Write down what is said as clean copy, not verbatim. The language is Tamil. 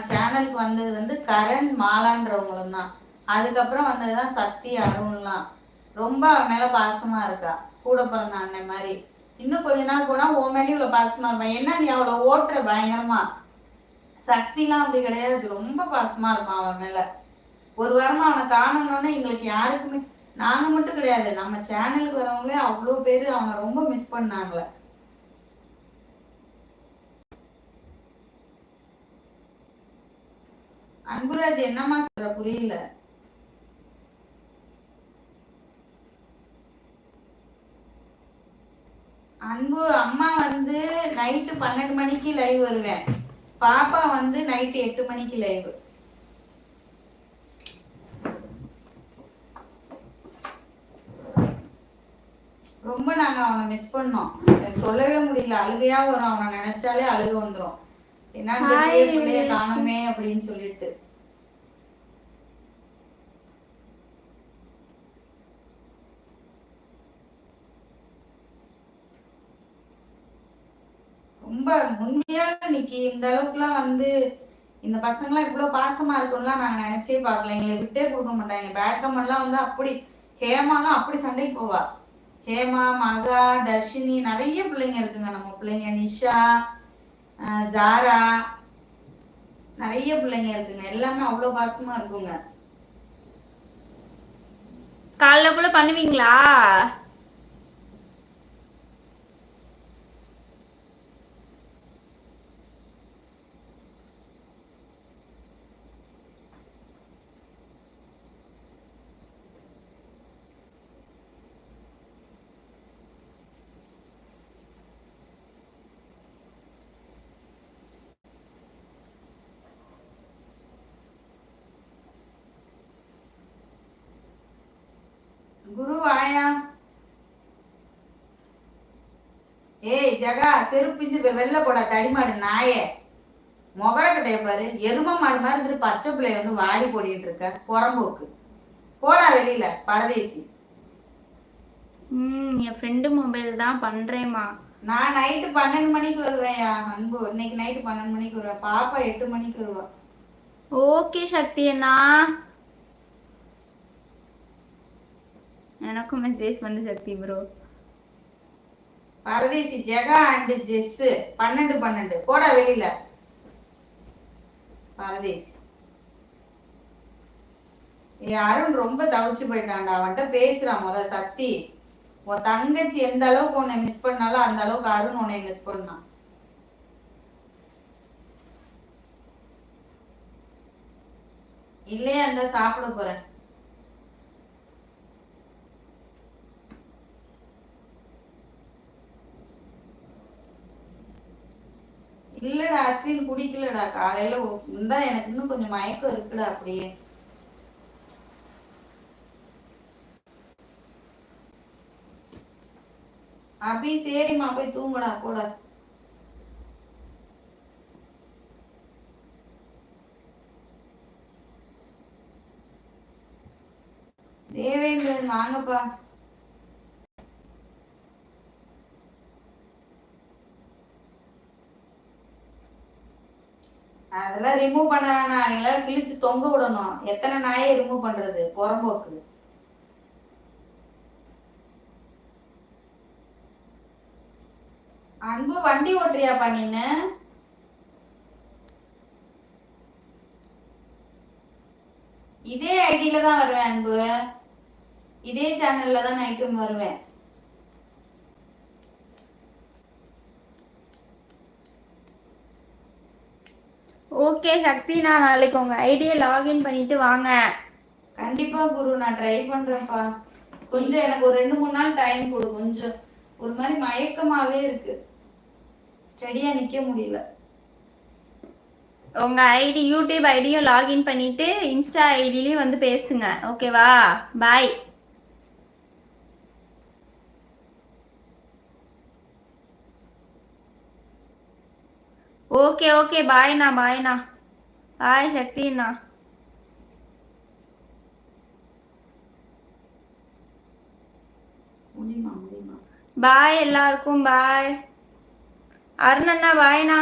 சேனலுக்கு வந்தது வந்து கரண் மாலான்றவங்களும் தான். அதுக்கப்புறம் வந்ததுதான் சக்தி அருண்லாம். ரொம்ப அவன் மேல பாசமா இருக்கா, கூட பிறந்த அண்ணன் மாதிரி. இன்னும் கொஞ்ச நாள் போனா உன் மேலேயும் இவ்வளவு பாசமா இருப்பான். என்ன நீ அவளை ஓட்டுற பயங்கரமா. சக்திலாம் அப்படி கிடையாது, ரொம்ப பாசமா இருப்பான் அவன் மேல. ஒரு வாரமா அவனை காணணும்னு எங்களுக்கு யாருக்குமே, நாங்க மட்டும் கிடையாது, நம்ம சேனலுக்கு வரவங்களே அவ்வளோ பேரு அவனை ரொம்ப மிஸ் பண்ணாங்களே. அன்புராஜ் என்னம்மா சொல்ற, புரியல. அன்பு அம்மா வந்து நைட்டு 12 மணிக்கு லைவ் வருவேன். பாப்பா வந்து நைட்டு 8 மணிக்கு லைவ். ரொம்ப நாங்க அவனை மிஸ் பண்ணோம். சொல்லவே முடியல, அழுகையா வரும். அவனை நினைச்சாலே அழுக வந்துடும். என்னன்னு பிள்ளைய காணுமே அப்படின்னு சொல்லிட்டு. ரொம்ப உண்மையா இன்னைக்கு இந்த அளவுக்குலாம் வந்து இந்த பசங்களாம் இவ்வளவு பாசமா இருக்கும்லாம் நாங்க நினைச்சே பார்க்கல. எங்களை விட்டே கொடுக்க மாட்டாங்க. பேட் கமெண்ட்லாம் வந்து அப்படி, ஹேமாலாம் அப்படி சண்டைக்கு போவா. ஹேமா, மகா, தர்ஷினி, நிறைய பிள்ளைங்க இருக்குங்க நம்ம பிள்ளைங்க. நிஷா, ஜாரா, நிறைய பிள்ளைங்க இருக்குங்க. எல்லாமே அவ்வளவு பாசமா இருக்குங்க. காலைல கூட பண்ணுவீங்களா? குரு வாயா. ஏய் ஜகா, செருப்பிஞ்சு வெளில போடா தடிமாடு நாயே. மொகர கட்டைய பாரு, எரும மாடு மாதிரி இருந்துட்டு பச்சை பிள்ளைய வந்து வாடி போடிட்டு இருக்க புறம்போக்கு. போடா வெளியில பரதேசி. என் ஃப்ரெண்டு மொபைல் தான் பண்றேம்மா. நான் நைட்டு 12 மணிக்கு வருவேன் அன்பு. இன்னைக்கு நைட்டு 12 மணிக்கு வருவேன். பாப்பா 8 மணிக்கு வருவா. ஓகே சக்தி அண்ணா, எனக்கும் மெசேஜ் பண்ணு சக்தி ப்ரோ. பரதேசி ஜெகா அண்ட் ஜெஸ் 12 போடா வெளியில பரதேசி. அருண் ரொம்ப தவிச்சு போயிட்டான்டா. அவன்கிட்ட பேசுறான் முத. சக்தி, உன் தங்கச்சி எந்த அளவுக்கு உன்னை மிஸ் பண்ணாலும் அந்த அளவுக்கு அருண் உன்னை மிஸ் பண்ணான். இல்லையா அந்த சாப்பிட போறேன். இல்லடா அஸ்வின் குடிக்கலடா. காலையில இருந்தா எனக்கு இன்னும் கொஞ்சம் மயக்கம் இருக்குடா. அப்படியே அபி சரிம்மா போய் தூங்கடா போட. தேவேந்திரன் வாங்கப்பா. அதெல்லாம் ரிமூவ் பண்ண வேணாம். நீங்களாம் கிழிச்சு தொங்க விடணும். எத்தனை நாயை ரிமூவ் பண்றது புறம்போக்கு. அன்பு வண்டி ஓட்டுறியாப்பா நீனு? இதே ஐடியில தான் வருவேன் அன்பு. இதே சேனல்ல தான் நைட்டும் வருவேன். ஓகே சக்தி, நான் நாளைக்கு உங்க ஐடியை லாகின் பண்ணிட்டு வாங்க. கண்டிப்பா குரு, நான் ட்ரை பண்றேன்ப்பா. கொஞ்சம் எனக்கு ஒரு 2-3 நாள் டைம் கொடு. கொஞ்சம் ஒரு மாதிரி மயக்கமாவே இருக்கு, ஸ்டடியா நிக்க முடியல. உங்க ஐடி யூடியூப் ஐடியும் லாகின் பண்ணிட்டு இன்ஸ்டா ஐடிலையும் வந்து பேசுங்க. ஓகேவா? பாய். Okay okay, பாய்ண்ணா பாய்ண்ணா. பாய் சக்திண்ணா. பாய் எல்லாருக்கும் பாய். அருணண்ணா பாய்ண்ணா.